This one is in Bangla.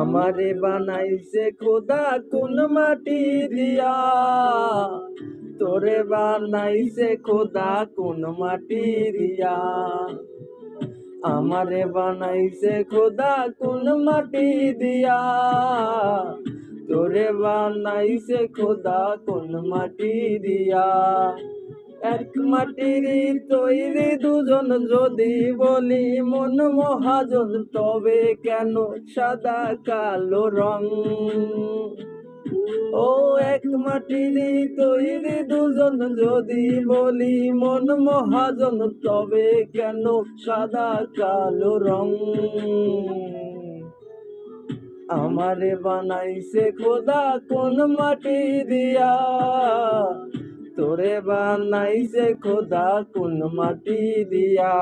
আমারে বানাইছে খোদা কোন মাটি দিয়া, তোরে বানাইছে খোদা কোন মাটি দিয়া। আমারে বানাইছে খোদা কোন মাটি দিয়া, তোরে বানাইছে খোদা কোন মাটি দিয়া। এক মাটির তৈরি দুজন যদি বলি মন মহাজন, তবে কেন সাদা কালো রং? ও এক মাটির তৈরি দুজন যদি বলি মন মহাজন, তবে কেন সাদা কালো রং? আমারে বানাইছে খোদা কোন মাটি দিয়া, তোরে বানাইছে খোদা কোন মাটি দিয়া।